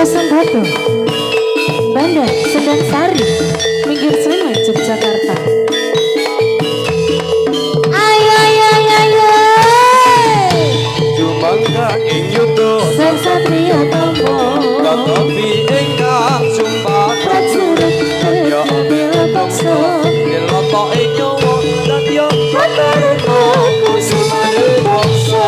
Sembatu, Bandar Sendang Sari, Minggir Sleman, Yogyakarta. Ayo, ayo, ayo, ayo. Jumangga ing yuda Sang Satria Tomo, tetapi ingkang sumpah prajurit ya bela bangsa, dilotoke nyawa dadya pataruna kusumane bangsa.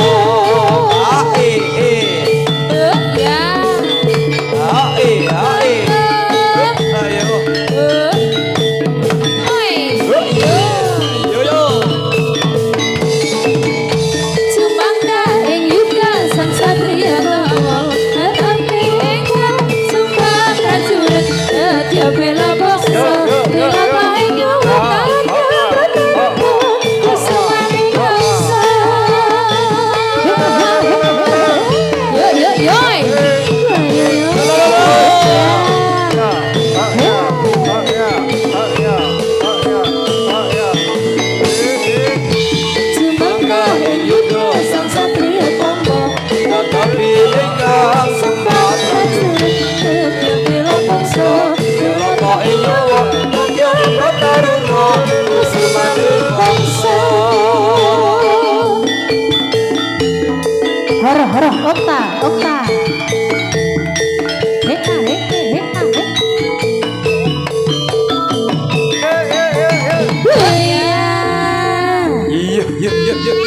Hara, okta, okta. Heka, heka, heka, heka. Iya. Yuk,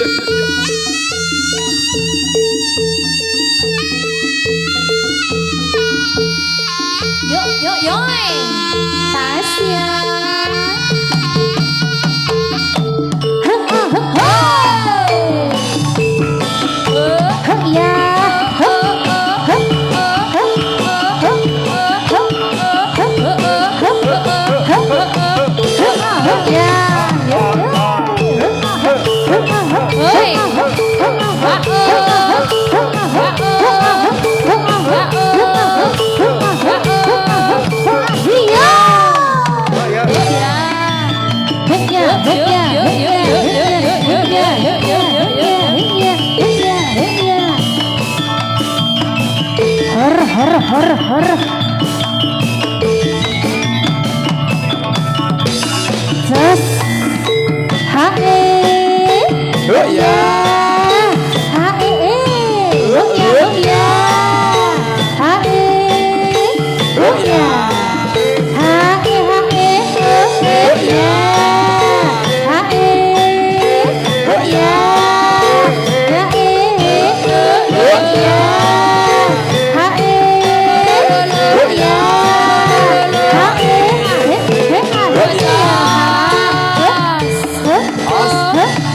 Tasya. Hor. Jas. Hae. Oh ya. Hae. Oh ya. Hae. Oh ya. Hae. Oh ya. Hae. Huh?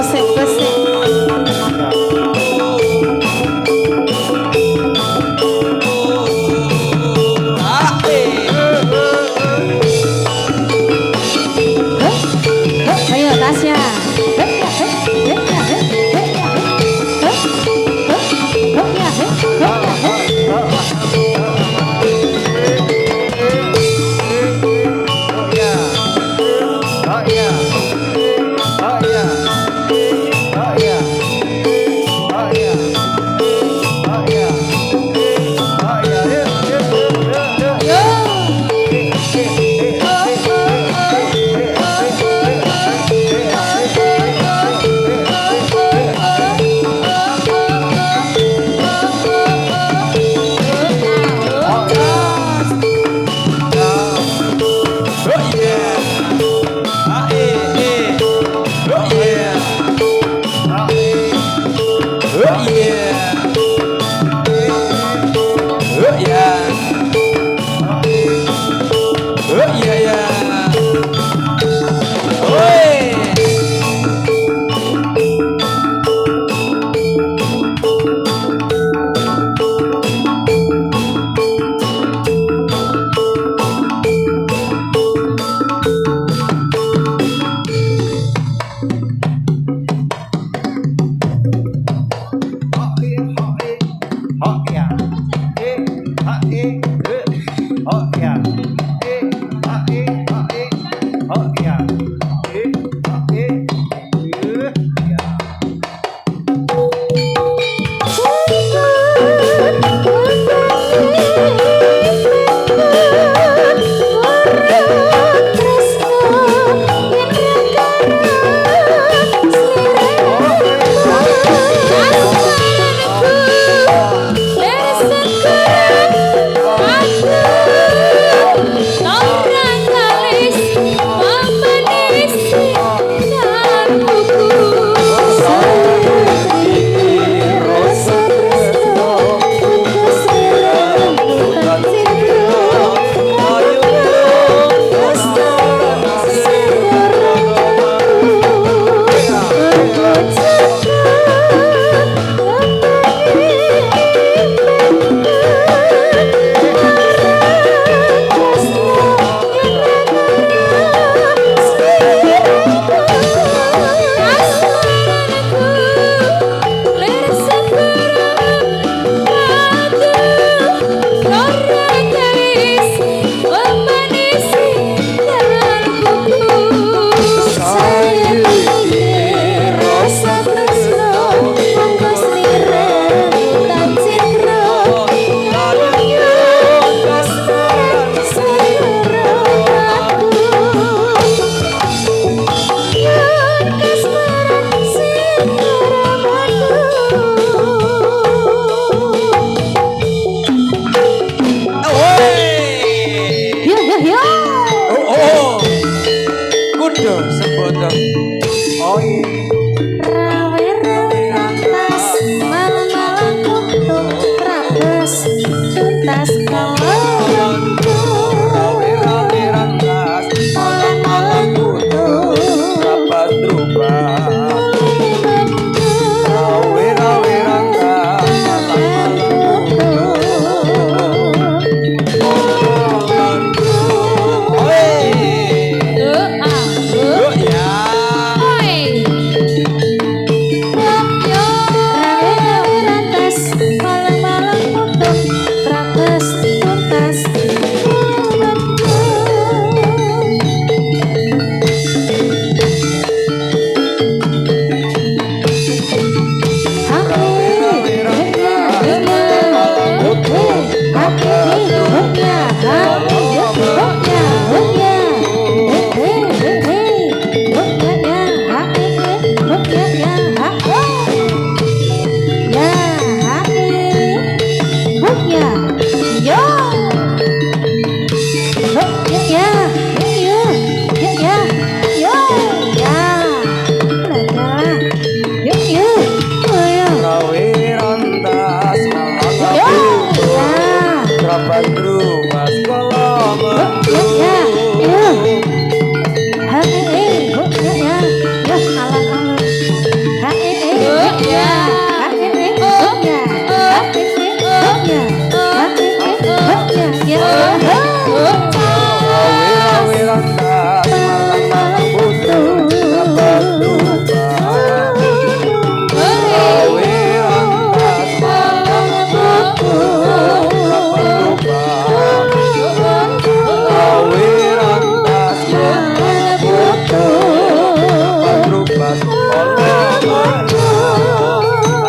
Pesik, pesik. Ayo Tasya.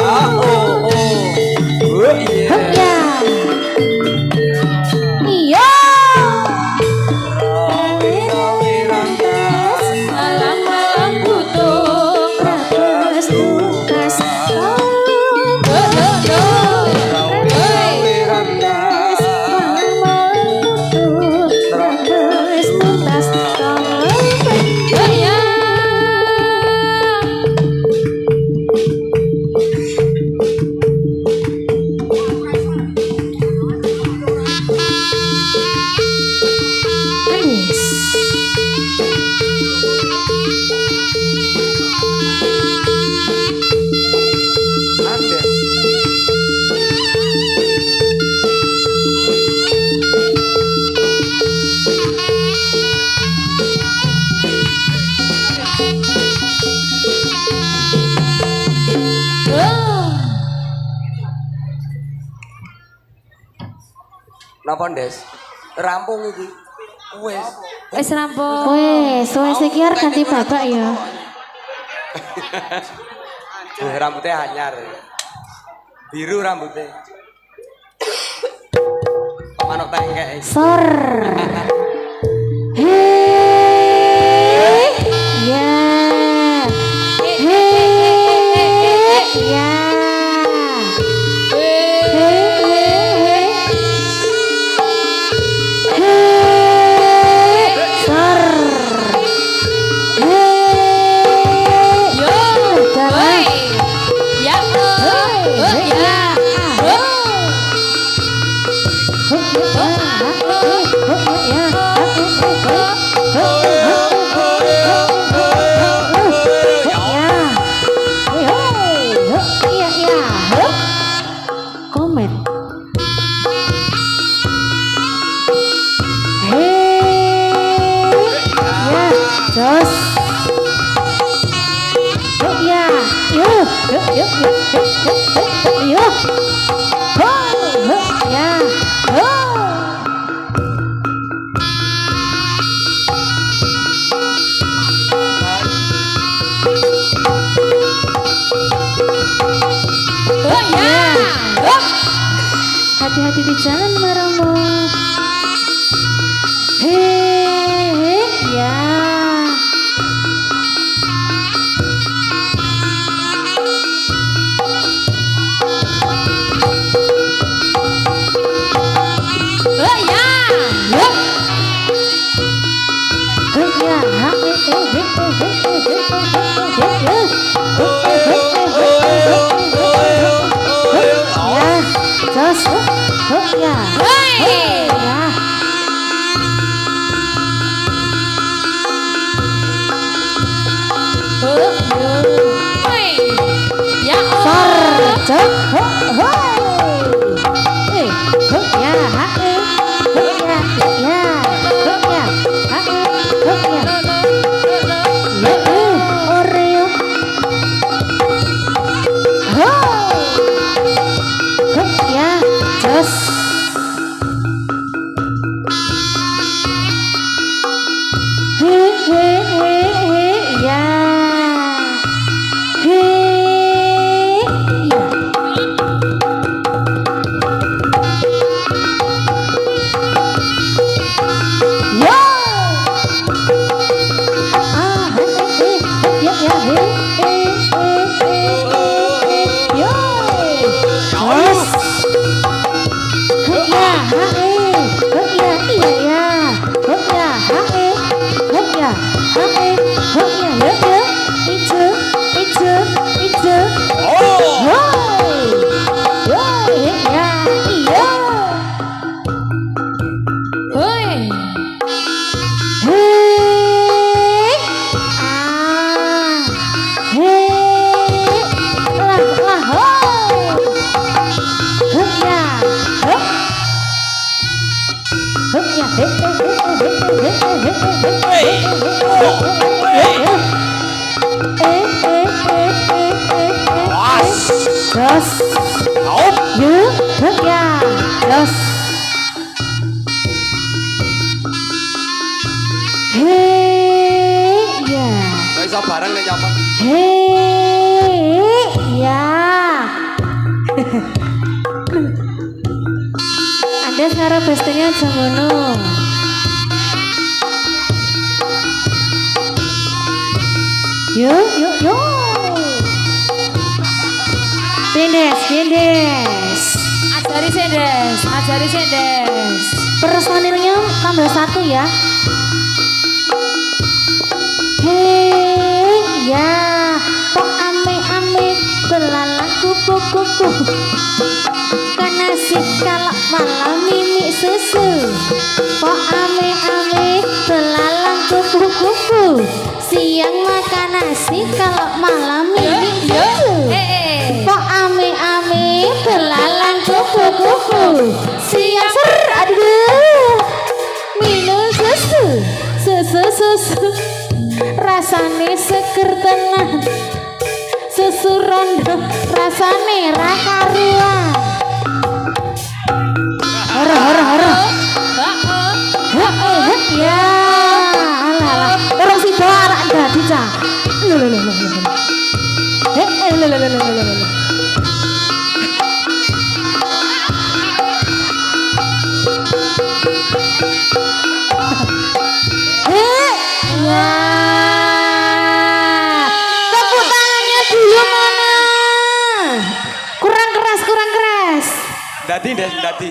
Ah oh oh. Oh iya. Ya. Iya. Malam-malam butuh Ratus tukas. Andes. Napa Ndes? Rampung iki. Wes. Wis rampung. Wes, wes iki arep ganti bapak ya. Rambutnya anyar. Biru rambutnya. Manuk tengkek. Sor. Hei. Ya. Hei. Ya. Komen. Ya, jos. Ya, yuk, yuk, yuk, yuk, yuk, yuk. Ya, hati-hati di jalan Maromo. Hei, ya. Terus, yuk, ya, terus. Hei, ya. Gak bisa bareng nih nyaman. Hei. karo bestine aja ngono. Yo. Dendes. Ajari sendes. Personilnya tambah 1 ya. Hei, ya, kok ame-ame belalang kupu-kupu. Karena si kalau malam mimi susu. Kok ame-ame belalang kupu-kupu. Siang makan nasi kalau malam mimi susu. Kok ame-ame belalang kupu-kupu. Siang aduh minum susu. Rasane seger tenan. Susu rondo rasane ra karuan. Horo. Ya. Alah. Orang si barak dadi cah. Dadi.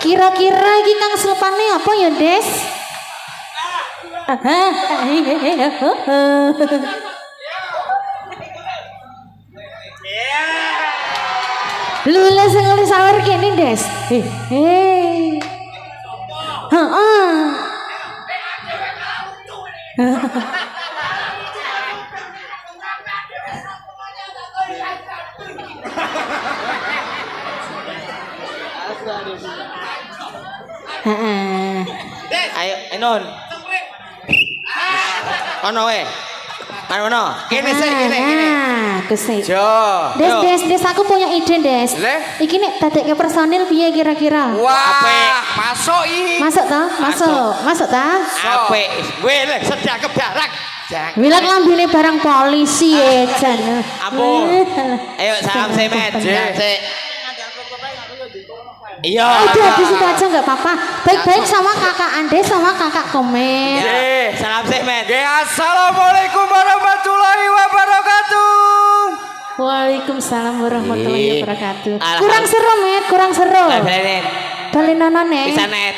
Kira-kira iki kang selepane apa ya, Des? Lula sing ngelis sawer kene, Des. Heeh. Ayo, Enon. Ono we. Ono. Kene sik, kene. Kesik. Jo. Des, aku punya ide, Des. Iki nek dadekke personil piye kira-kira? Wah, masuk iki. Masuk ta? Apik. Weh, sedia kebarak. Bilang lambine barang polisi jan. Ampun. Ayo salam sih, Met. Sik. Iya. Udah di situ aja nggak apa-apa. Baik-baik sama kakak Andes sama kakak Komen. Salam sih, Met. Assalamualaikum warahmatullahi wabarakatuh. Waalaikumsalam warahmatullahi wabarakatuh. Kurang seru, Met, kurang seru. Balenono nek. Bisa net.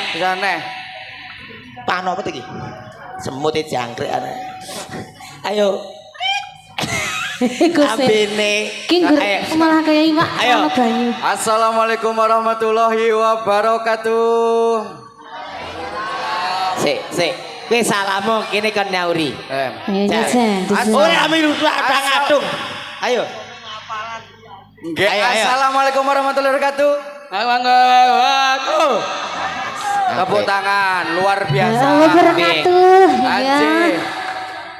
Pano apa iki? Semut jangkrik ana. Ayo. Abene. Kinggur malah kayak imak Ayo. banyu. Assalamualaikum warahmatullahi wabarakatuh. Sik. Kowe salamu kene kon nyauri. Ayo jajan. Ora milu adang-adung. Ayo. Nggih, assalamualaikum warahmatullahi wabarakatuh. Tepuk tangan luar biasa. Wabarakatuh. Ya.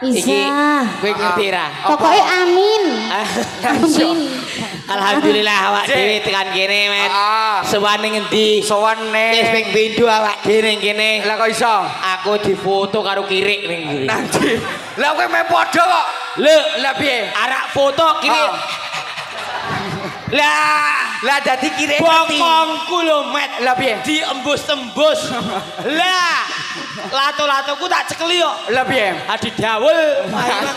Iki Isa. kowe ngerti ra? Pokoknya amin. Amin. Alhamdulillah awak dhewe tekan kene, Met. Sowane ngendi? Sowane. Wis ping pindho awak dhewe ning kene. Lah kok iso? Aku difoto karo Kirik ning kene. Nanti. Lah kowe me padha kok. Lah piye? Arak foto Kirik. Lah dadi Kirik bongkongku lho, Met. Lah piye? Diembus-embus. Lah lato-latoku tak cekeli kok. Lah piye? Adi dawul.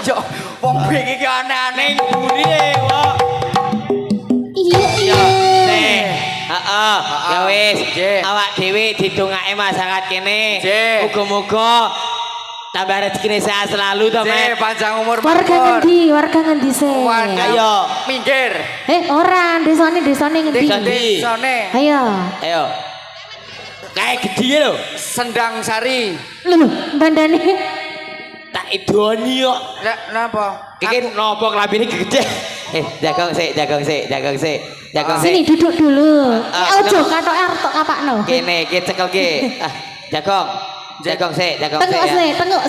Yo, wong iki aneh-aneh. Ning mburi kok. Iya. Heeh. Ya wis, awak dhewe didongake masyarakat kene. Muga-muga tambah rezekine sehat selalu to, Met. Panjang umur Warga ngendi sih? Ayo, minggir. Ora, desane ngendi? Desane. Ayo. Kayak gede lho. Sendang Sari. Lho, bandane. Tak idoni kok. Lah napa? Iki nopo klambine gede. Jagong sik. Sini duduk dulu. Ojo katoke arep tok kapakno. Kene iki cekel ki. Jagong sik. Tengok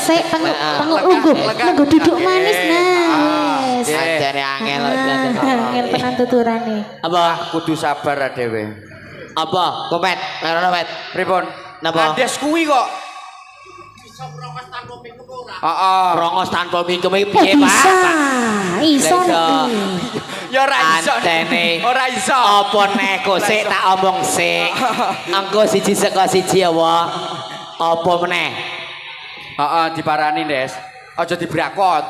sik. Tengok duduk manis nah. Ajane angel. Angel tenan tuturane. Apa? Kudu sabar dhewe. Apa? Komet, merono, Met. Pripun? Napa? Andes kuwi kok. Heeh. Rongos tanpa mingkem iki piye, Bisa. Pak? Iso. Ya ora iso. Antene. Ora iso. Apa neh kok sik tak omong sik. Engko siji saka siji ya, Wak. Apa meneh? Heeh, diparani, Des. Aja dibrakot.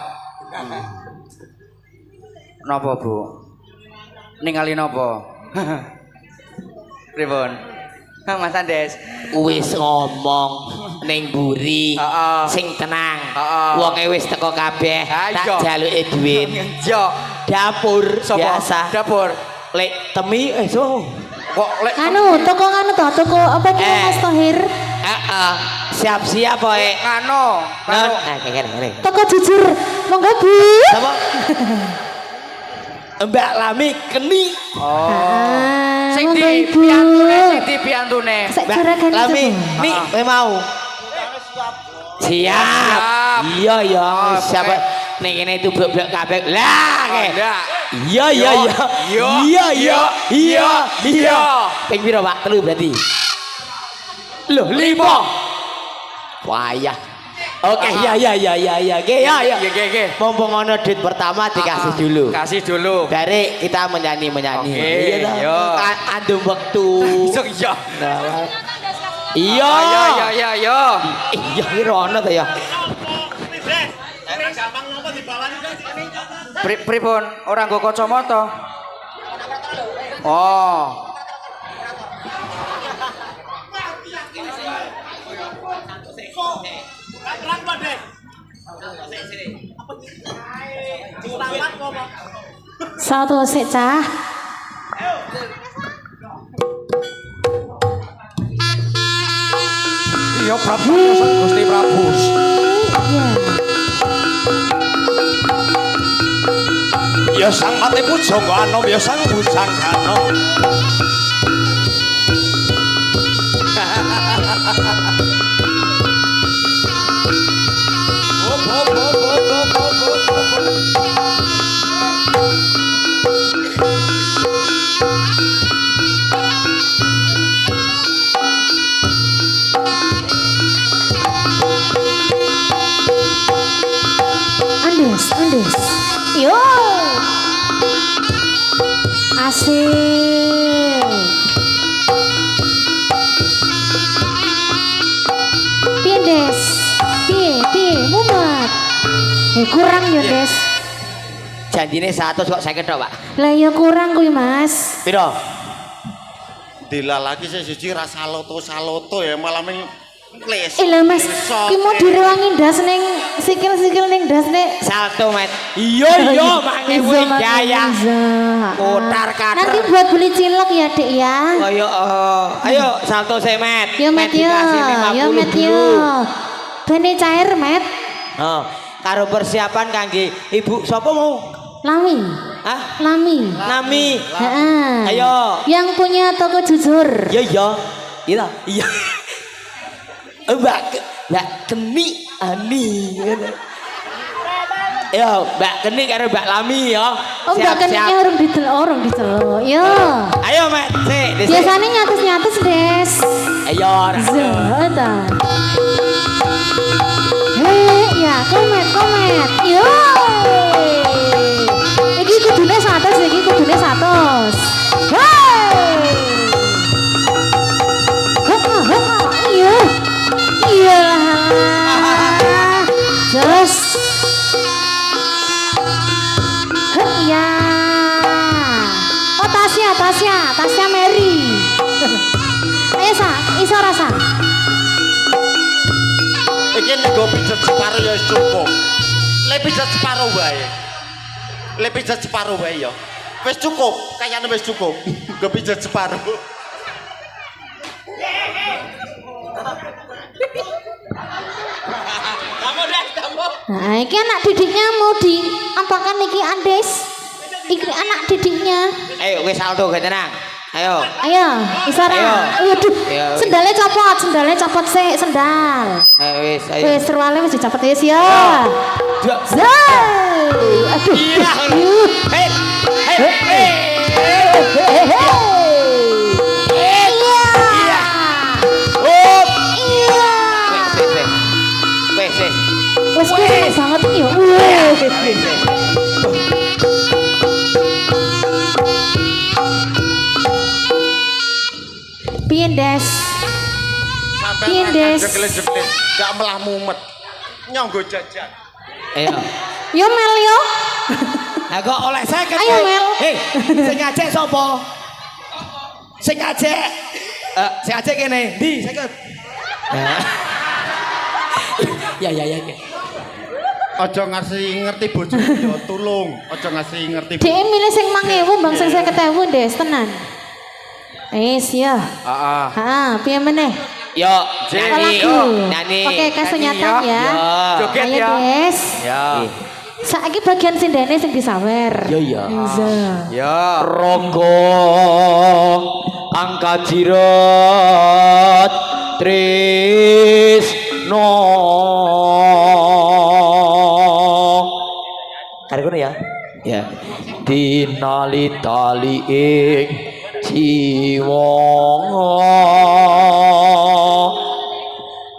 Napa, Bu? Ningali napa? Pripun? Mas Andes. Wis ngomong ning mburi. Heeh. Sing tenang. Heeh. Wonge wis teko kabeh. Ha, Tak iya. jaluke duit. Yo, Dapur sapa? biasa. Dapur. Lek temi so. Kok lek Toko nganu toh, toko apa ki Mas Tohir? Heeh. Siap-siap poe. kano, kano. Kene. Toko jujur. Monggo Bu. Sapa? Mbak Lami keni. Oh. Ah, Sing monggo di Ibu. piantune, sing di piantune. Sak Mbak juragan Lami, itu. nih kowe mau. Siap. Iya ya, Oh, siapa ning kene itu blok-blok kabeh. Lah, Oh, ke. ndak. Iya. Iya. Ping piro, Pak? 3 berarti. Loh, 5. Wayah. Oke, iya. Oke, ya. Ge. Mumpung ono duit pertama dikasih dulu. Kasih dulu. Dari kita menyanyi. Oke, Iya, yo. Andum waktu. Iso iya. Iya. Yo. Iya, kira ono ta ya. Pripun? Ora nggo kacamata. Oh. Satu sik cah. Iya, Prabu Gusti Prabu. Iya. Ya sang mati pujangga anom ya sang bujanggana. Andes. Yo. Asik. Piye, Des? Piye, mumet. Kurang ya, Des. Janjine 100 kok 50 tok, Pak. Lah ya kurang kuwi, Mas. Piro? Dilalaki siji saloto ya malah ming les. Lah Mas, ki mau direwangi ndas ning sikil-sikil ning ndas nek. Salto, Met. Iya, mange kuwi gaya. Kotar-katar. Nanti buat beli cilok ya, Dek ya. Ayo salto sik, Met. Yo Met yo. Yo Met yo. Bene cair, Met. Oh, karo persiapan kangge Ibu sapa mau? Lami. Hah? Lami. Nami. Heeh. Ayo. Yang punya toko jujur. Iya. Iya. Mbak Keni Ani. Yo, Mbak Keni karo Mbak Lami ya. Oh, Mbak Keninya urung diceluk. Yo. Ayo, Mat. Sik. Biasanya nyatus-nyatus, Des. Ayo. Zeta. Hei, ya, komet. Yo. Iki kudune 100. Hei. Iya. Terus. Iya. Oh, Tasya Mary. Ayo iso rasa. Iki nek go pijet separo ya cukup. Lek pijet separo wae ya. Wis cukup, kayane wis cukup. Go pijet separo. Nah, iki anak didiknya mau diapakan iki Andes? Iki anak didiknya. Ayo wis salto gak tenang. Ayo. Isara. Waduh. Sendalnya copot sik, sendal. Wis, ayo. Wis serwale wis dicopot wis ya. Aduh. Hei. Wes banget iki yo. Des. Jekle-jekle gak melah mumet. Nyonggo jajan. Ayo. Yo Mel yo. Lah kok oleh 50. Ayo, Mel. Hei, sing ngajak sapa? Sing ngajak. Sing ngajak kene. Ndi 50. Ya. Aja ngasih ngerti bojomu yo tulung. Aja ngasih ngerti. Dek milih sing 5.000 bang sing 50.000 Des tenan. Ya. Heeh. Ha, piye meneh? Yo, Apa lagu? nyanyi. Oke, kasunyatan ya. Joget Ayo ya. Des. Ya. Saiki bagian sindene sing disawer. Yo ya. Ya. Ronggo angkat jirat Trisno. Kare kono ya. Ya. Dinali tali ing jiwa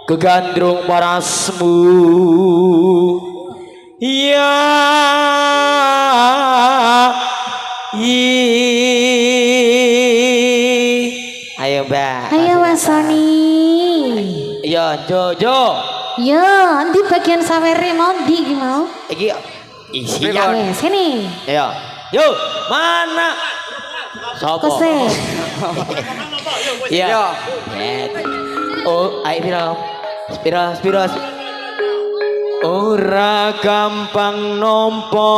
kegandrung parasmu ya ayo mbak Ayo Wasoni. ya Jojo Yo, di bagian sawere mau di mau. iki isinya Wes, sini. ya yo mana sopo Kose. iya oh ayo spiro ora gampang nompo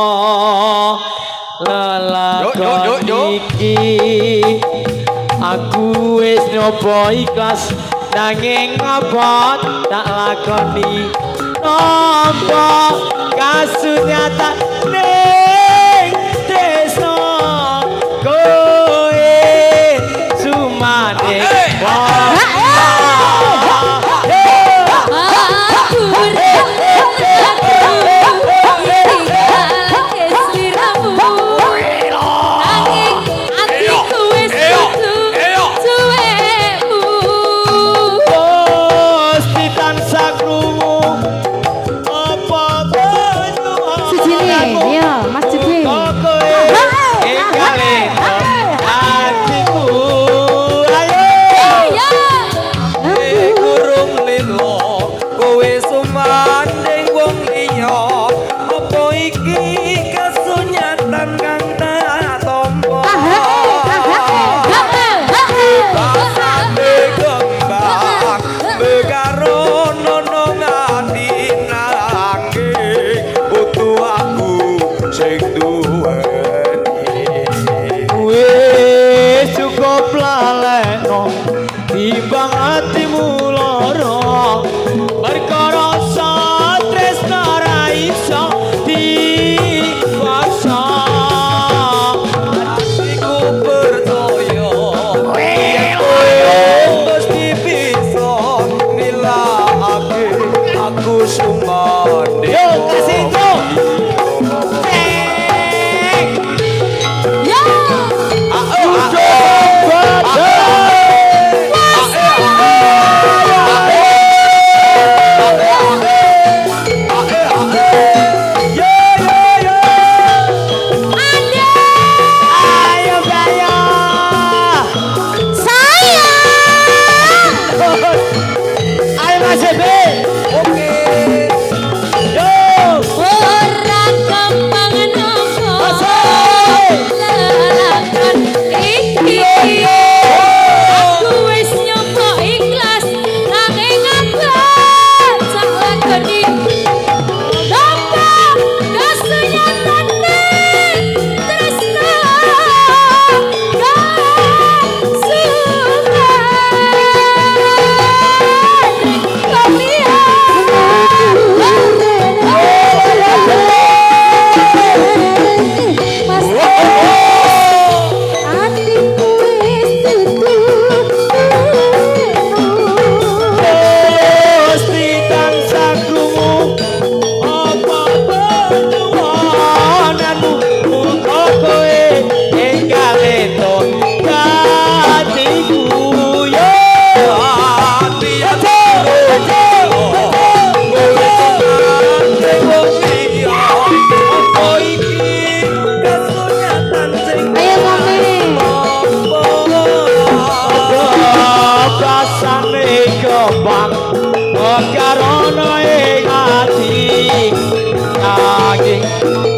lelakon iki aku wis nyoba ikhlas nanging ngabot tak lakoni nompo kasunyata ning tresno kowe sumane timbang hatimu loro perkara tresno ra iso dipaksa hatiku percaya mesti bisa nilaiake aku sumane yo kasih yo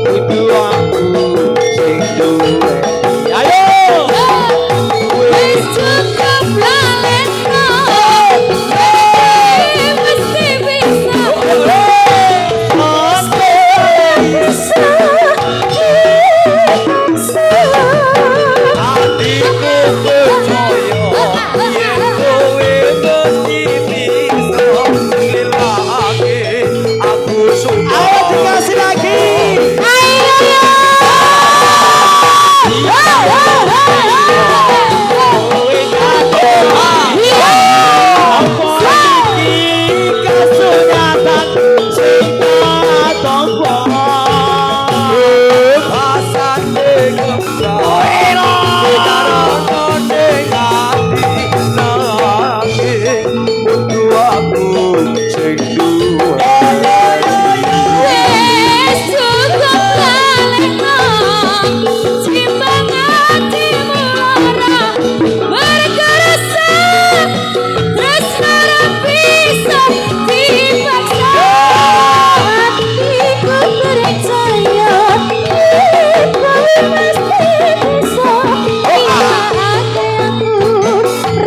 kudu aku sing duwe. Ayo. Wis cukup lalekno mesti bisa Hatiku percaya yen kowe mesti bisa ngelake aku suka. Ayo dikasih lagi. wis cukup lalekno timbang atimu lara bergerasa tresna bisa dipaksa hatiku percaya kowe mesti bisa ngelake aku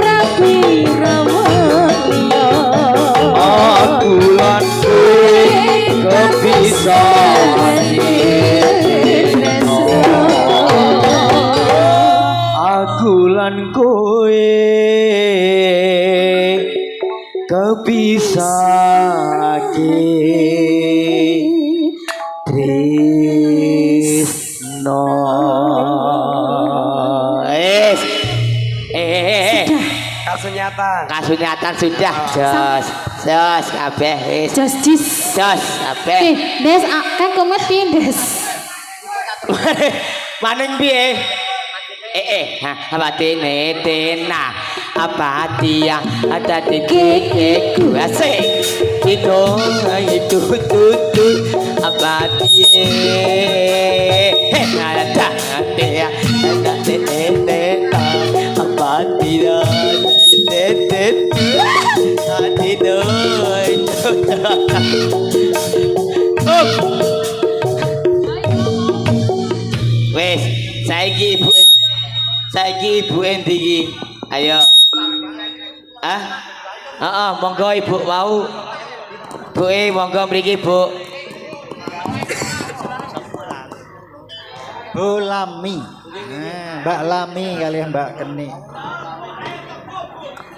rapi rawon Aku lan kepisah aku lan kowe kepisahke Trisno. Kasunyatan sudah jos kabeh wis Jos jis. jos kabeh. Des kan komedi des. Maning piye? Abatine tena abatia ada di kikiku asik itu tutu abatie ada dia ada tena abatia wes saiki ibu endi iki ayo monggo ibu mau monggo mriki Bu Bu Lami. Nah, Mbak Lami kalian Mbak Keni.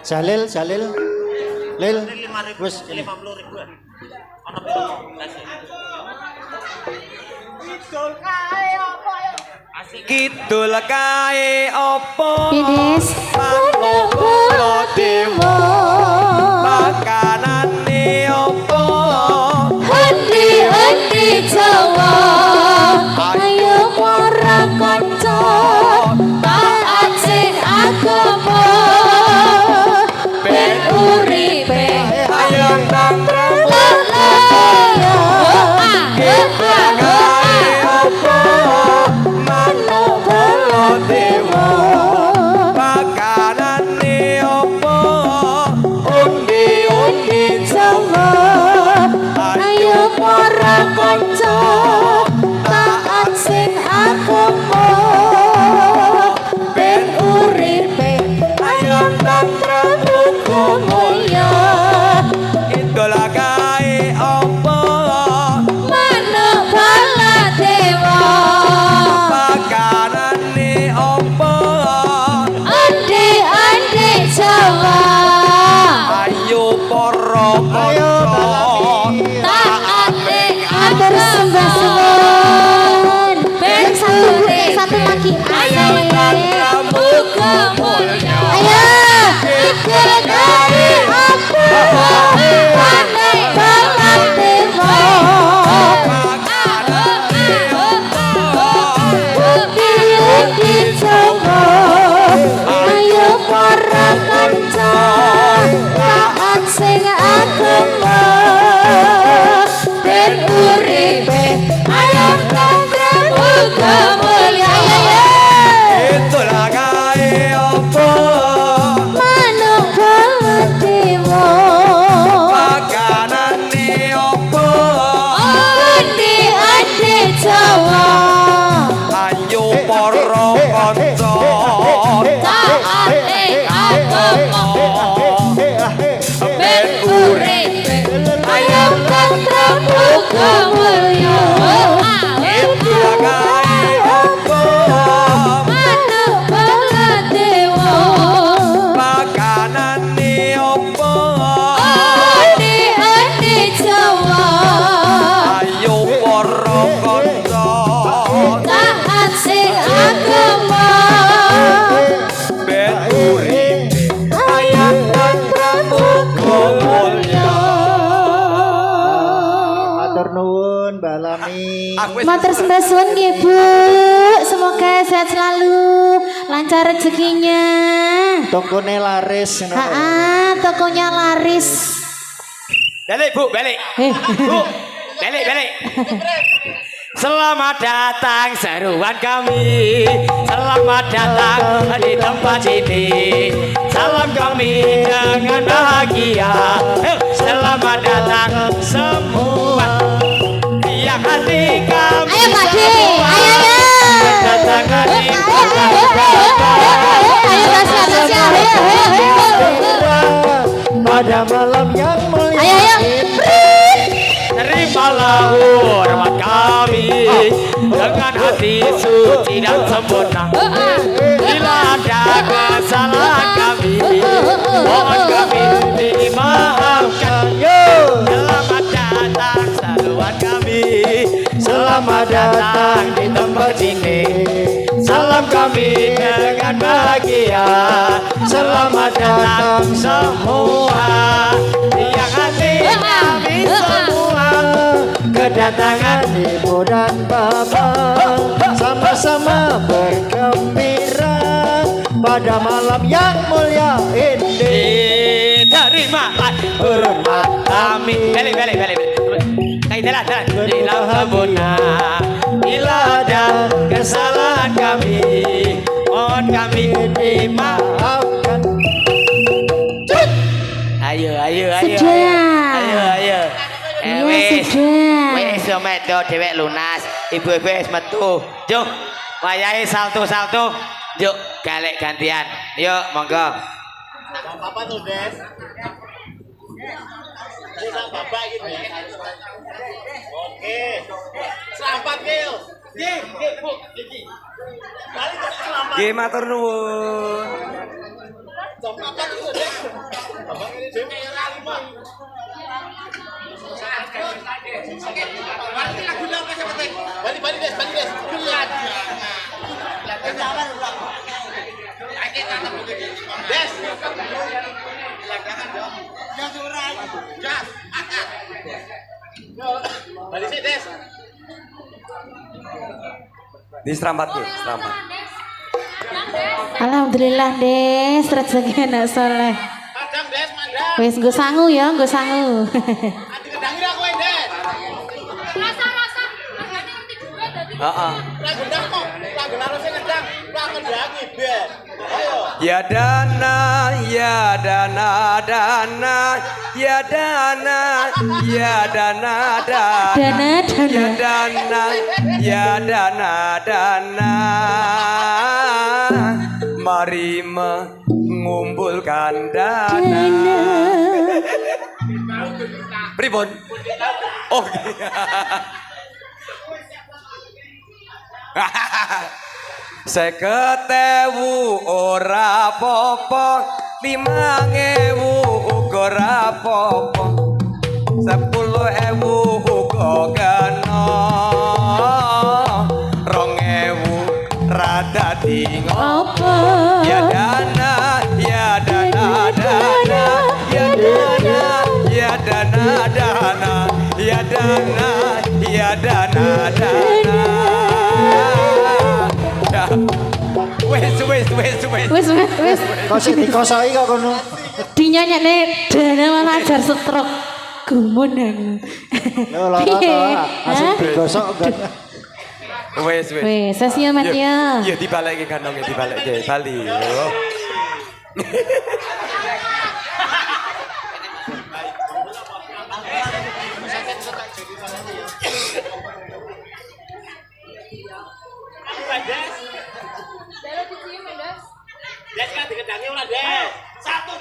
Jalil. Lil. Wis 50.000. Kidul kae opo Des. Manungsa dewa makanane opo Henti Jawa ayo para kanca taat sing agama ben uripe ayang tantrem kae opo Manungsa dewa makanane opo undi Jawa ayo para kanca Sembah suwun nggih Bu. Semoga sehat selalu, lancar rezekinya. Tokone laris. Tokonya laris. Balik Bu, balik. Bu, balik. Selamat datang seruan kami, selamat datang di tempat ini. Salam kami dengan bahagia. Selamat datang semua yang hati kami. Ayo Pak D, ayo. Kedatangan pada malam yang mulia. Ayo. Terimalah hormat kami dengan hati suci dan sempurna. Bila ada kesalahan kami, mohon kami dimaafkan. Selamat datang saluan kami, selamat datang di tempat ini. Salam kami dengan bahagia. Selamat datang semua yang hati kami semua. Kedatangan ibu dan bapak sama-sama bergembira pada malam yang mulia ini. Terima hormat kami. Balik. Kayak jalan. Bila kebuna, bila ada kesalahan kami, mohon kami dimaafkan. Ayo. Wes metu dhewek lunas. Ibu-ibu wis metu. Juk, wayahe salto. Juk, galek gantian. Yuk, monggo. Apa tuh, Des? Ini bapak gitu. Oke. Selamat, Gil. Bu. Balik ke selamat. Nggih matur nuwun. Jam 4 itu, Des. Bapak ini jam 5. Balik, Des. Des. Balik sih, Des. Di selamat nggih, selamat. Alhamdulillah Des, rezeki anak soleh. Madang, Des, madang. Wes nggo sangu ya, nggo sangu. Ati kedangi ra kowe, Des. Rasa-rasa hargane ngerti gue dadi. Heeh. Lah gendang kok. Lah gendang sing kedang. Lah kedangi, Ben. Ayo. Ya dana, ya dana, ya dana, ya dana, ya dana, mari mengumpulkan dana. Pripun? Oh. Seketewu ora popo, 5.000 uga ora popo, 10.000 uga kena, 2.000 rada dadi ngopo. Ya dana, ya dana, dana, ya dana, ya dana, dana, ya dana, ya dana, dana. Wes. Kok sik dikosoki kok kono. Dinyanyekne dana malah ajar stroke. Gumun aku. Lho lara to, asik digosok enggak. Wes. Wes ya Mat ya. Ya dibalekke kandonge dibalekke Bali yo. Des kan dikedangi ora, Des. Satu.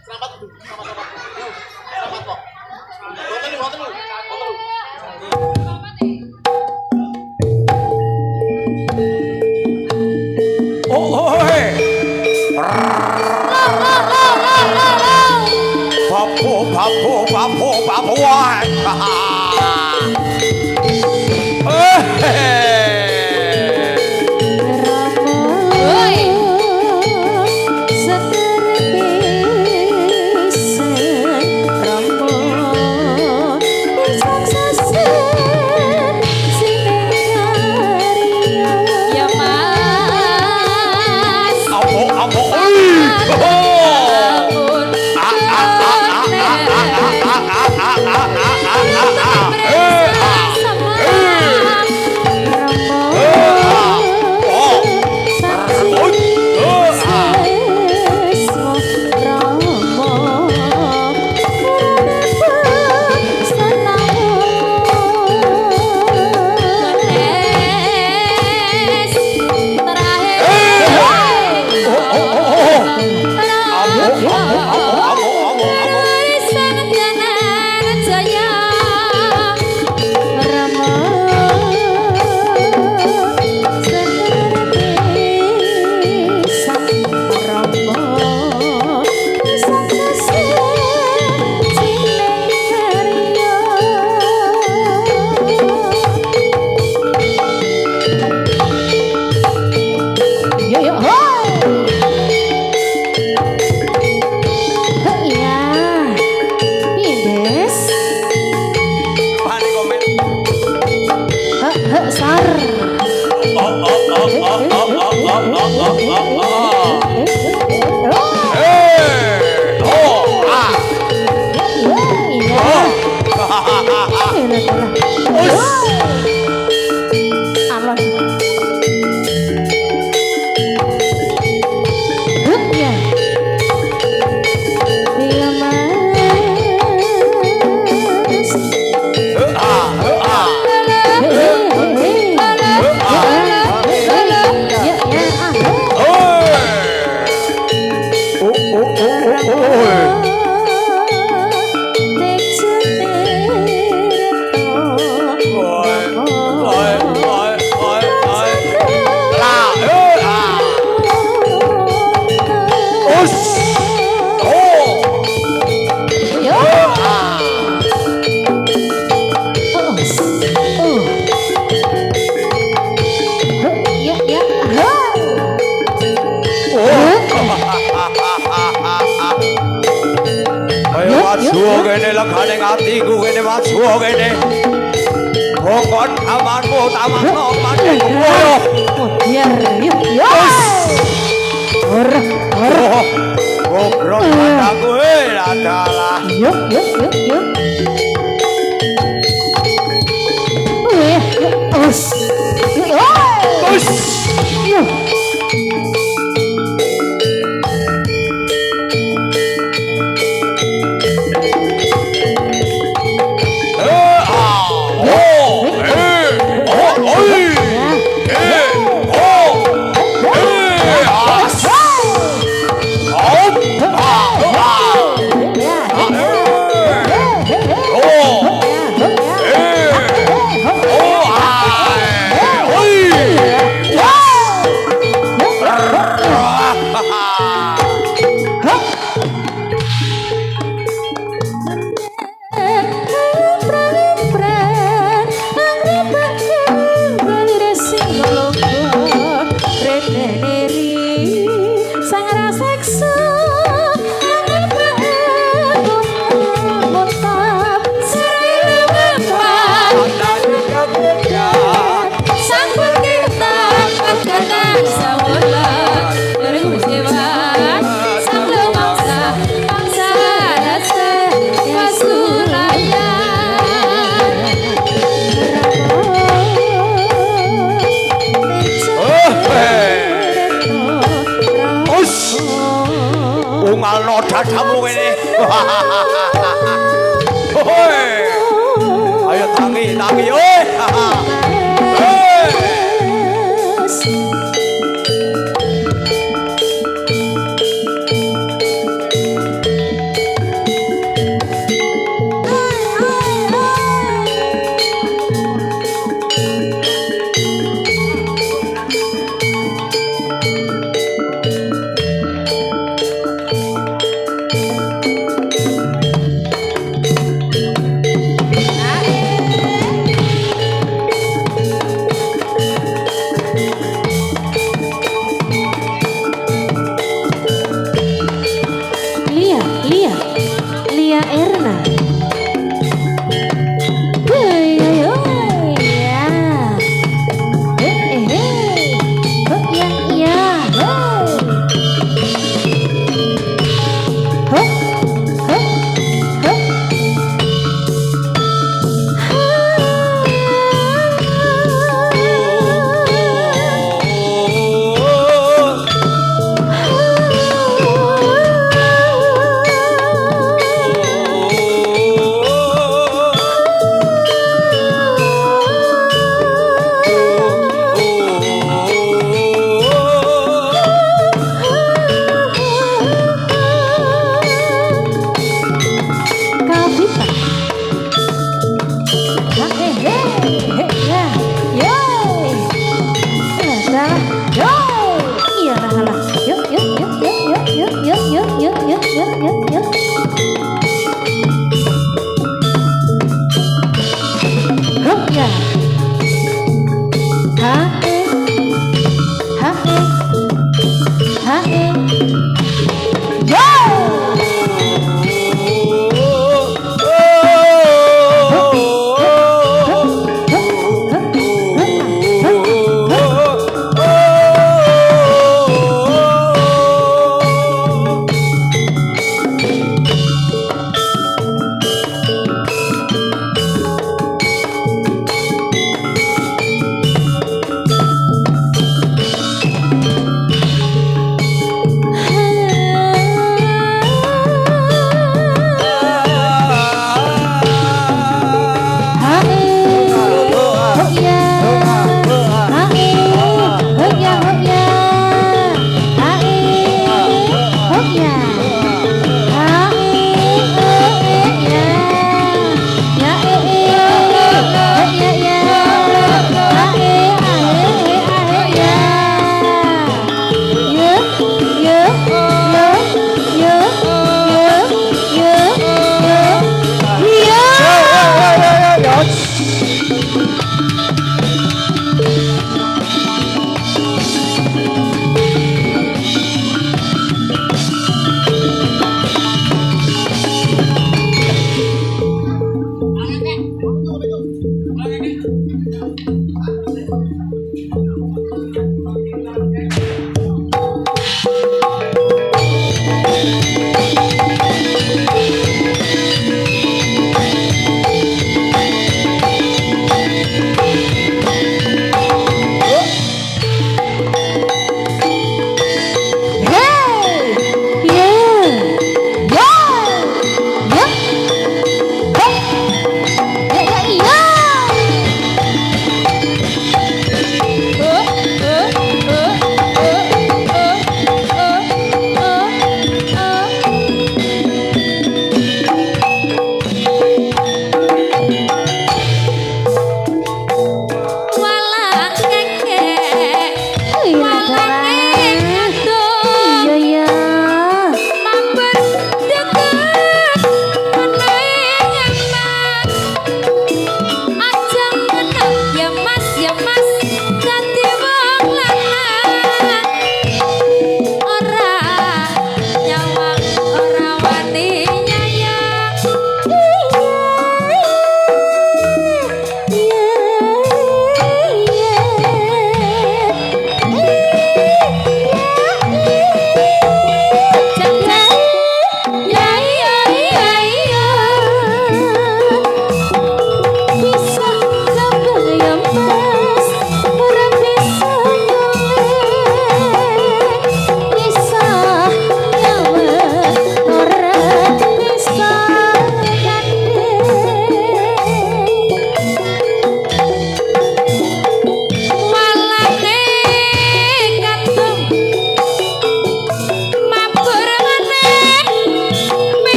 Selamat duduk. Selamat kok. Boten lu. Oh, hey. Papo, wah. maju kene legane atiku kene maju kene. Pokon amanmu tamanmu mandenku yo. Biar yuk yuk. Ora ora. Gobrok padaku adalah. Yuk yuk yuk yuk. Yuk us. Yuk us. Yuk. Ungal noda kamu ini. Hoi. Ayo tangi, tangi, oi.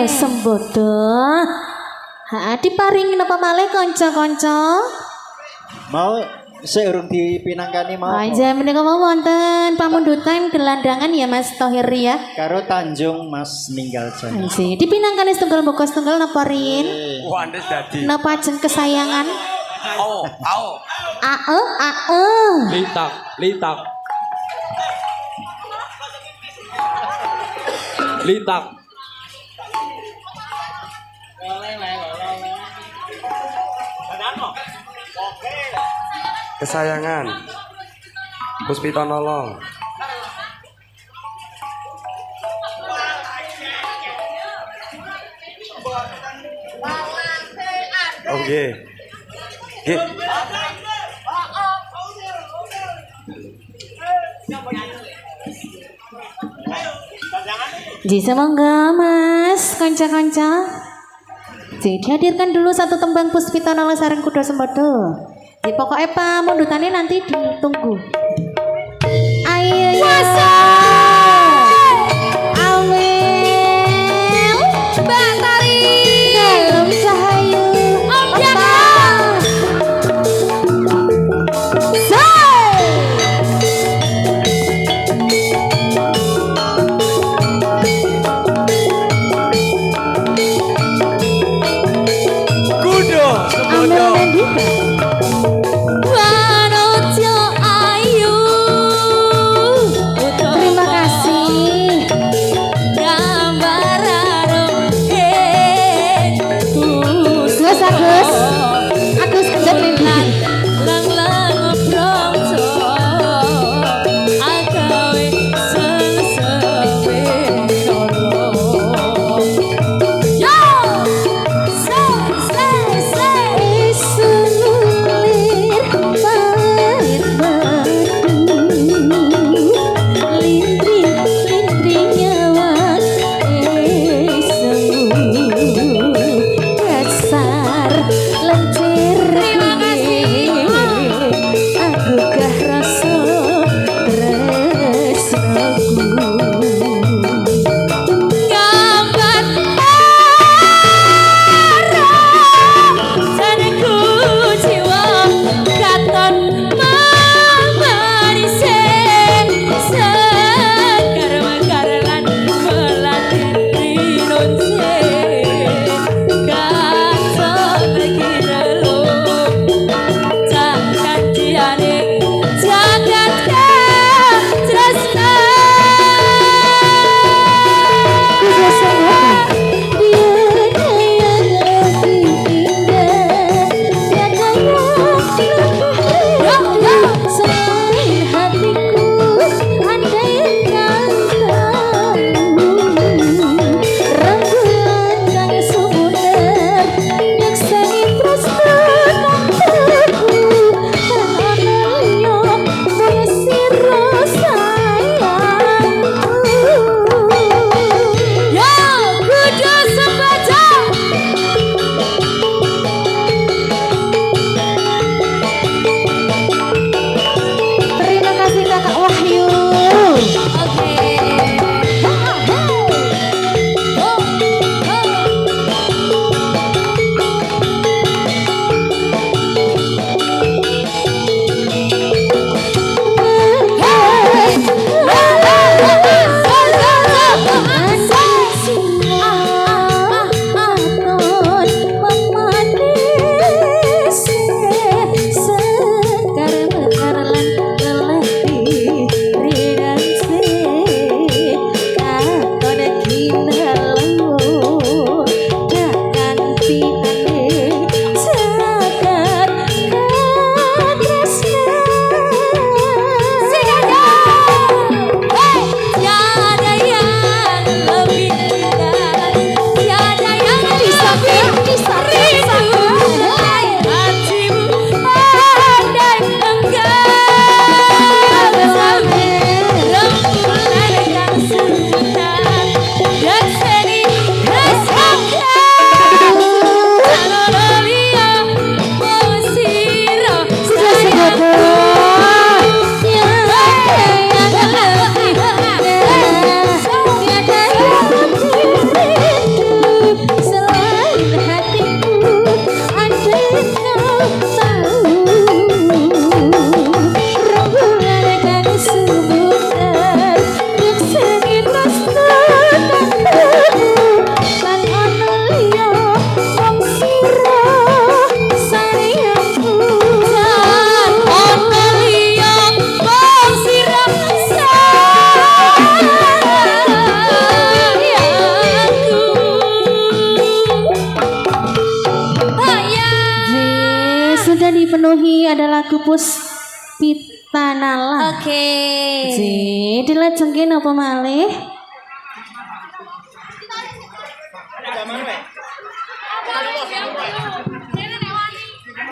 kuda sembodo. Ha, diparingi napa malih kanca-kanca? Mau seurung dipinangkani mau. Aja menika mau wonten pamundutan gelandangan ya Mas Thohir ya. Karo Tanjung Mas ninggal jan. Anji, dipinangkani setunggal mboko setunggal napa rin? Wandes dadi. Napa ajeng kesayangan? Au, au. Ae. Litak, litak. Litak. Kesayangan. Puspita nolong. Oke. Oke. Ji semangga Mas, kanca-kanca. Ji dihadirkan dulu satu tembang Puspita Nala sareng kuda sembodo. Di pokoknya pamundutannya nanti ditunggu. Ayo ya. Amel, Mbak Tari, Dalam Cahayu, Om Jaka. Kudo sembodo. Terima dipenuhi ada lagu Puspitanala. Oke. Dilajengke apa malih?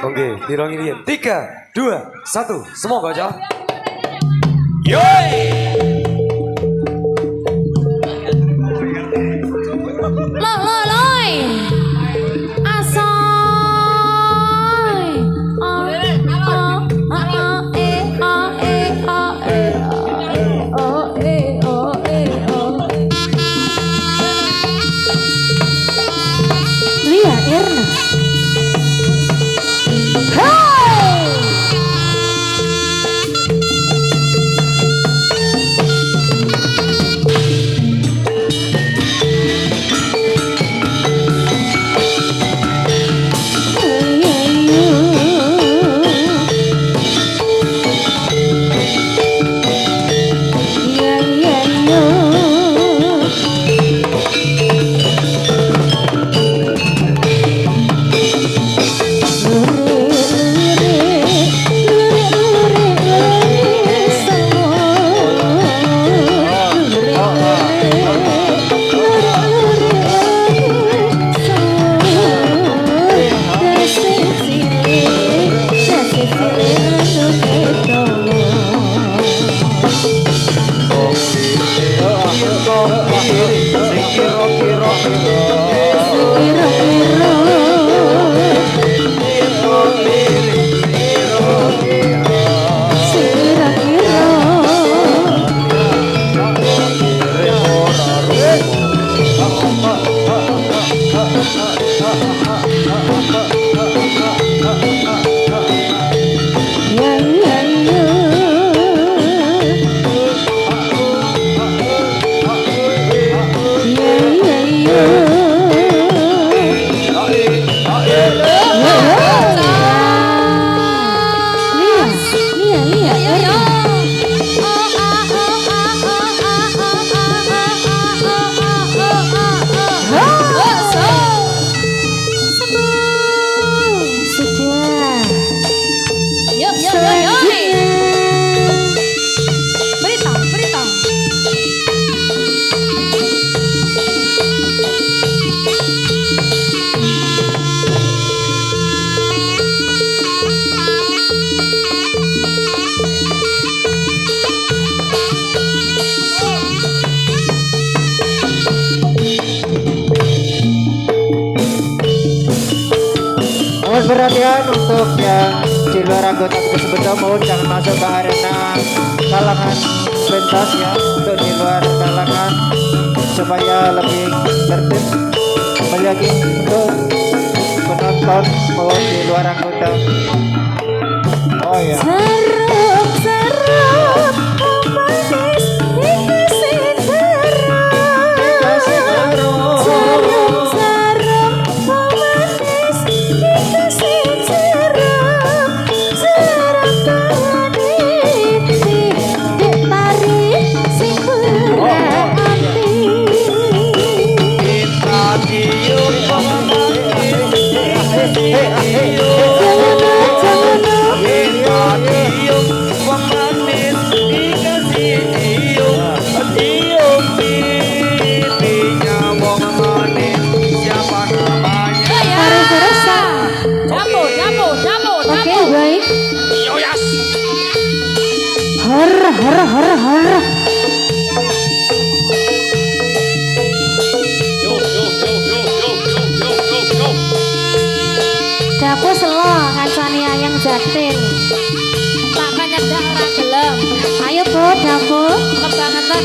Oke, dirong ini 3, 2, 1, semua baca. Yoi. Loi. Asoy. Lia Erna. Perhatian untuk yang di luar anggota tersebut, mohon jangan masuk ke arena kalangan pentas ya, untuk di luar kalangan supaya lebih tertib. Kembali lagi untuk penonton mohon di luar anggota. Oh ya. Dapo selo ngancani ayang jatin. Tak nyedak ora gelem. Ayo Bu, Dapo. Kebangetan.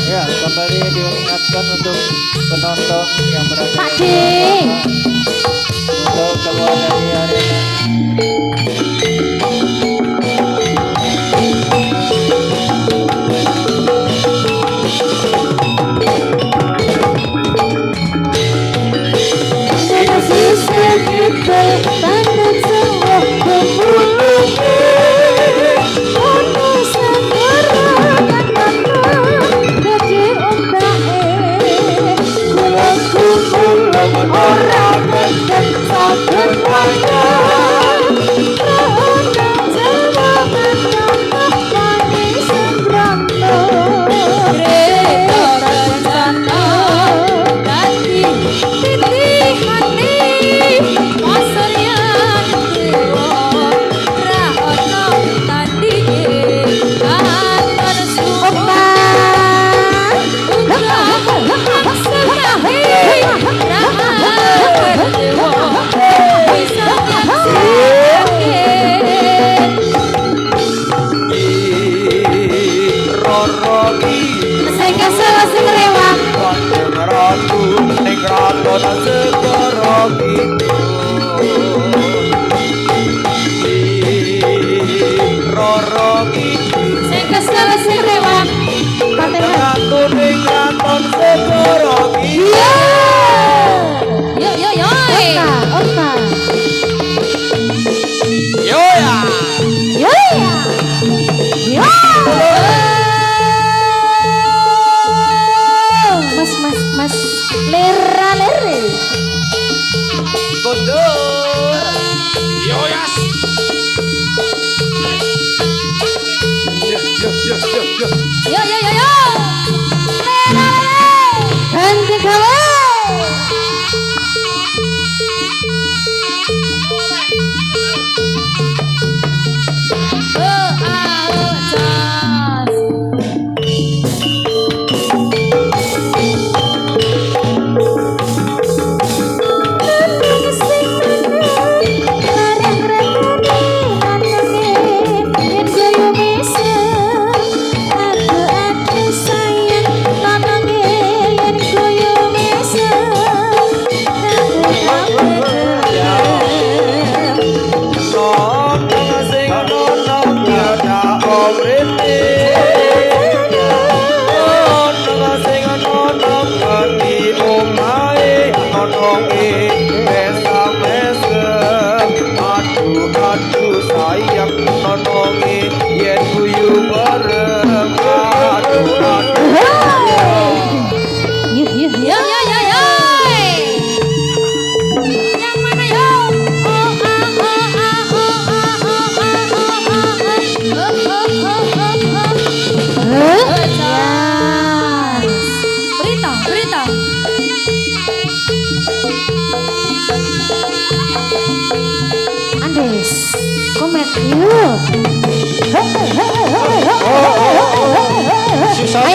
Ya, kembali diingatkan untuk penonton yang berada Pak di D. untuk keluar dari arena.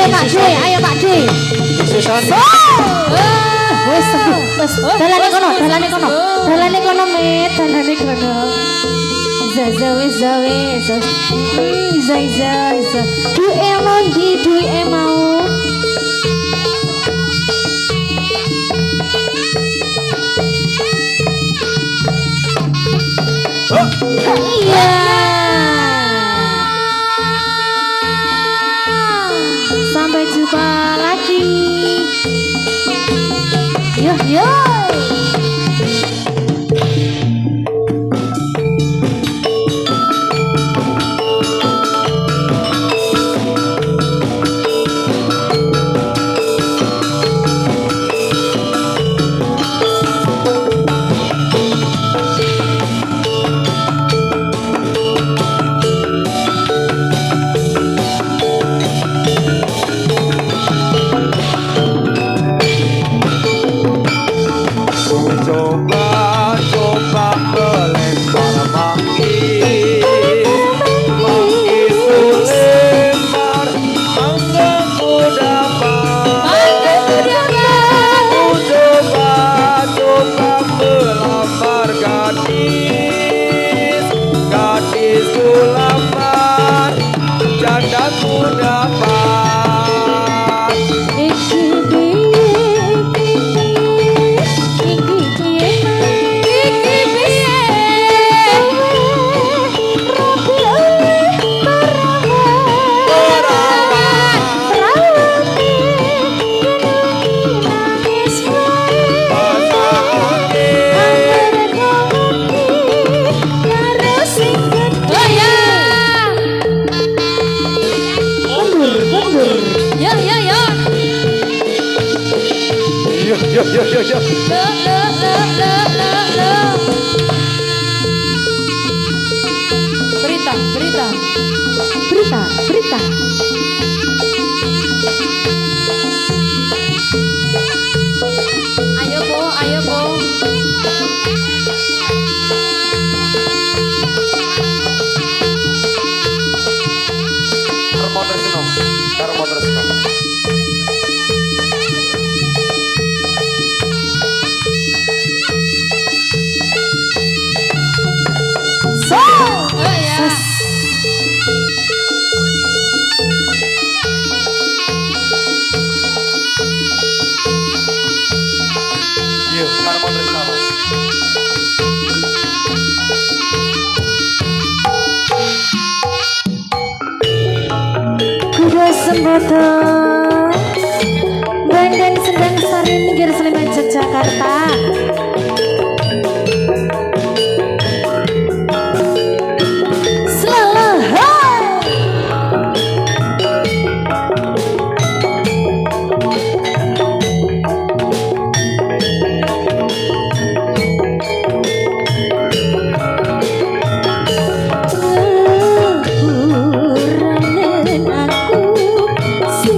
Pak D, ayo Pak D. Susan. Wes, dalane kono, dalane kono. Dalane kono, Met, dalane kono. Zaza wes, wes. Za. Duwe lagi, duwe mau. Iya. Sampai jumpa lagi. Yo. Coba melempar mangki sulempar manggaku dapat. Coba melamar gadis sulempar jandaku dapat. Yo. Berita. Ayo, Po. Karo motor seno. Iya, karo motor seno. Kuda sembodo Bandeng Sendang Sari Minggir Sleman Yogyakarta. Aku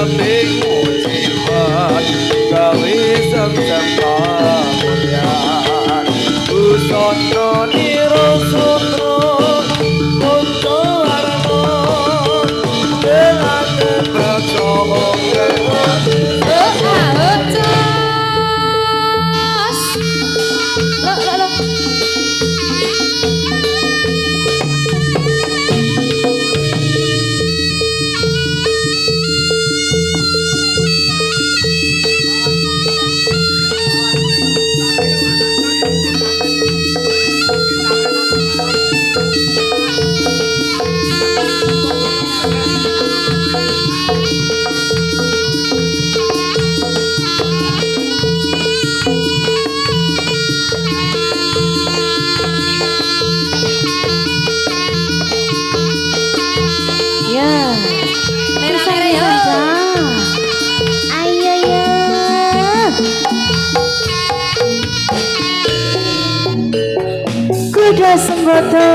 ning jimat gawe semsem kamulyan busana nira sutra untuk armo delaken percaya kuda sembodo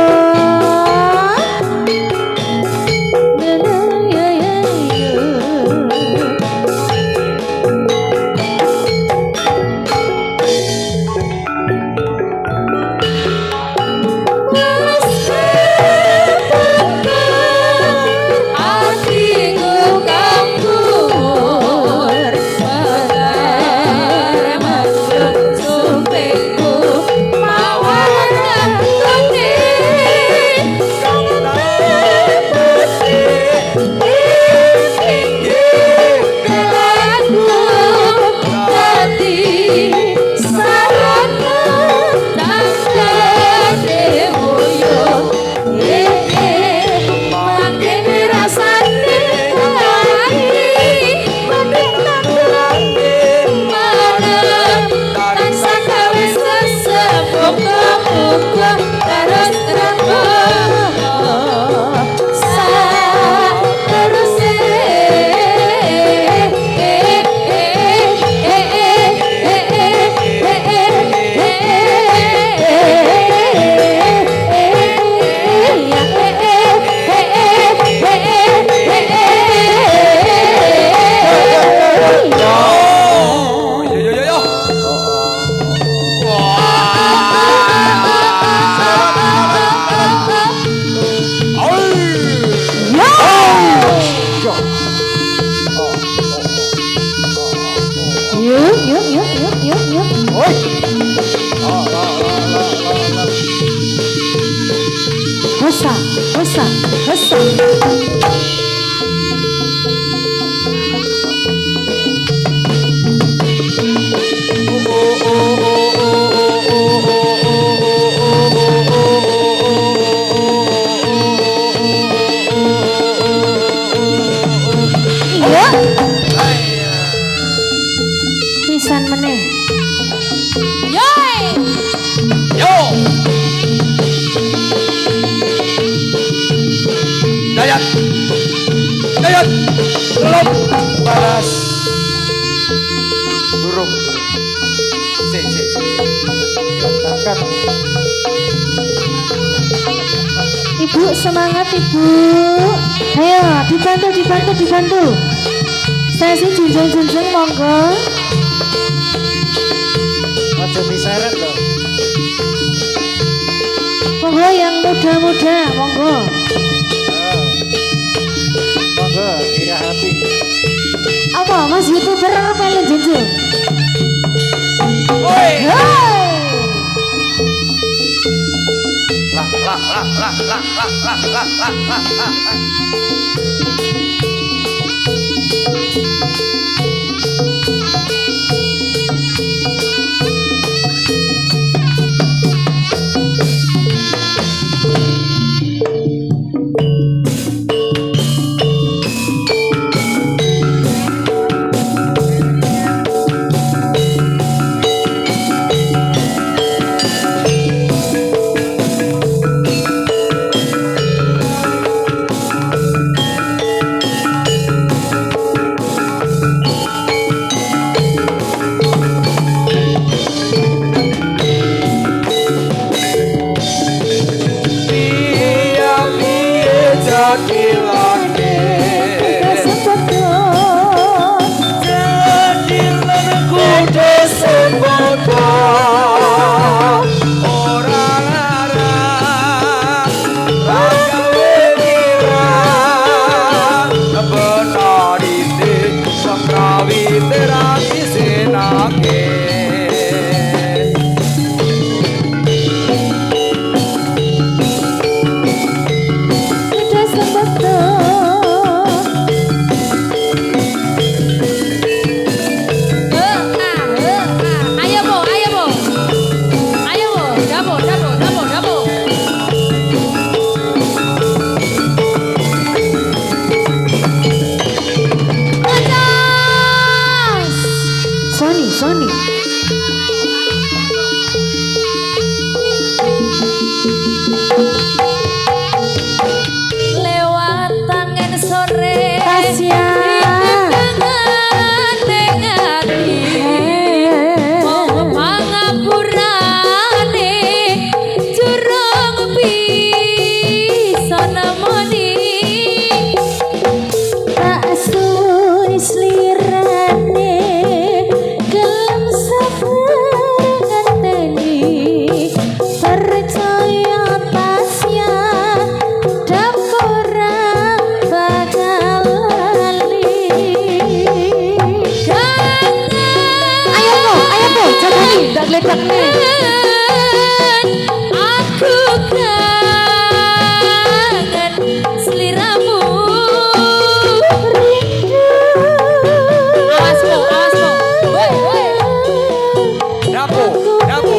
pisan meneh. Dayat tolong balas burung si Katakan Ibu semangat ibu, ayo dibantu. Saya sih junjung monggo. macam diseret loh. Monggo yang muda-muda, monggo. Monggo kira hati. Apa Mas YouTuber pengen junjung? oi Hey! Joni. Lewat tangan sore Tasya. Kangen ning ati Mau pangapurane Jurung bisa nemoni Tak suwi slirane gelem sabar ngenteni percaya Tasya dapura bakal lali ayo po jagani ndak gledakne Aku kangen seliramu Awas po Woi Dapo, dapo.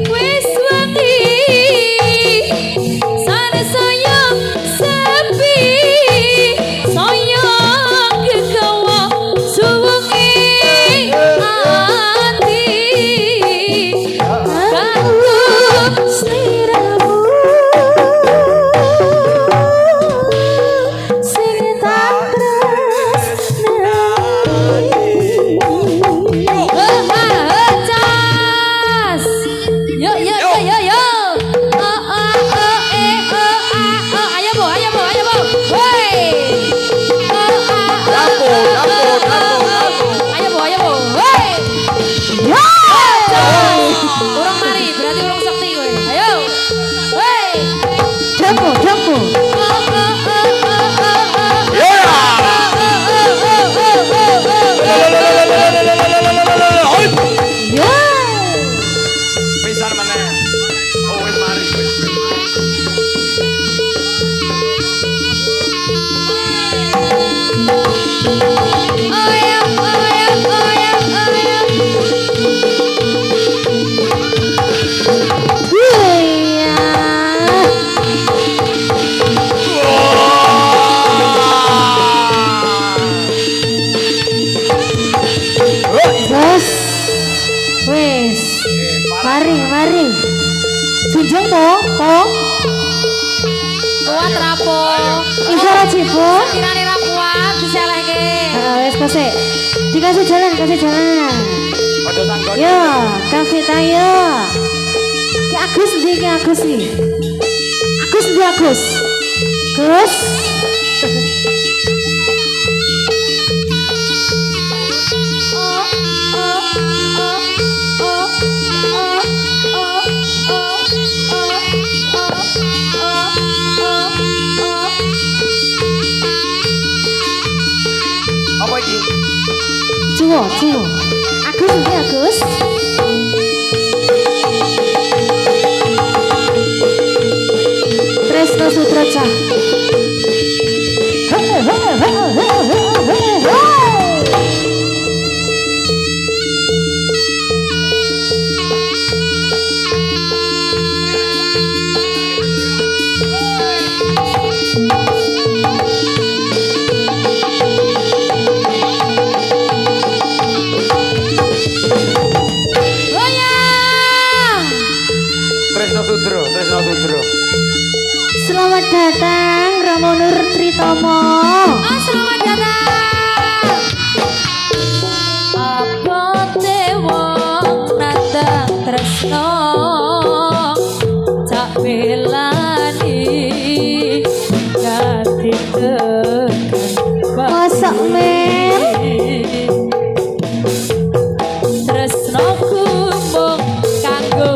Wis wengi Sana sayang sepi Sayang kegawa suwengi ati Kanggo sliramu sing tak Cas. Yo. Ayo bo. Woi. Dapo. Ayo bo. Woi. Ya. Urung mari, berarti urung sakti kowe. Ayo. Woi. Jambu. Ya. Pisan meneh. Oh wis mari. Iya. Wes. Mari. Junjung po. Kuat rapo. Isyarat cipu. Kirane ra kuat diselehke. Wes kasih. Dikasih jalan. Ojo tanggon. Yo, kasih tayo. Ki Agus ndi Agus nih? Agus. Gus. Apa iki? Ciwo. Agus ndi Agus? Tresno Sutraca. Tresno Sudro. Selamat datang Romo Nur Tritomo. Selamat datang. Abote wong nandang tresno cak belani gati tekan Masak men. tresnoku mung kanggo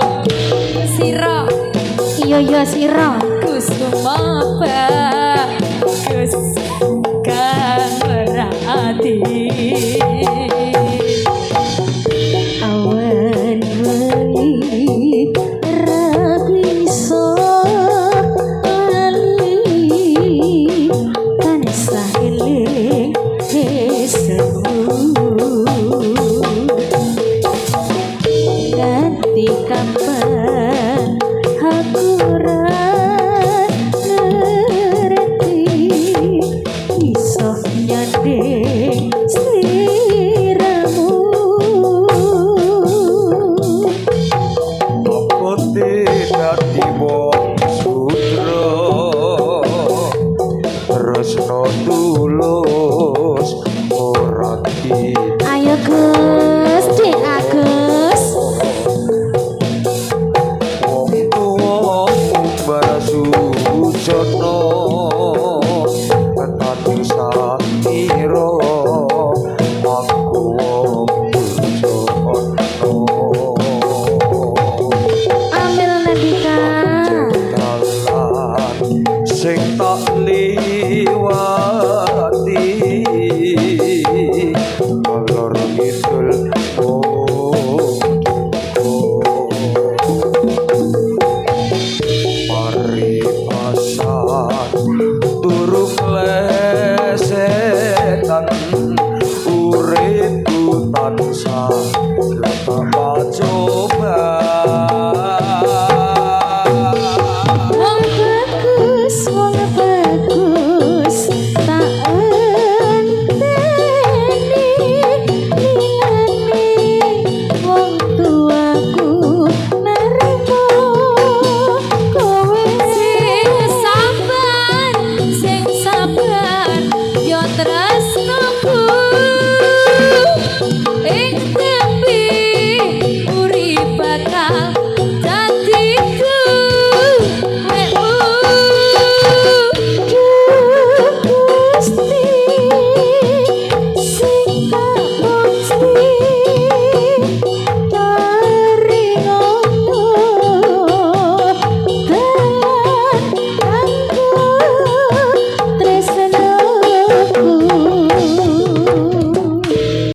sira Iya sira. Gus kumapa Gus kang merati Awan wengi ra bisa lali ora ngerti iso nyanding sliramu. Apa tidak wong sutra tresno tulus ora Ayo Gus, Dik Agus. wong tuwa bara sujono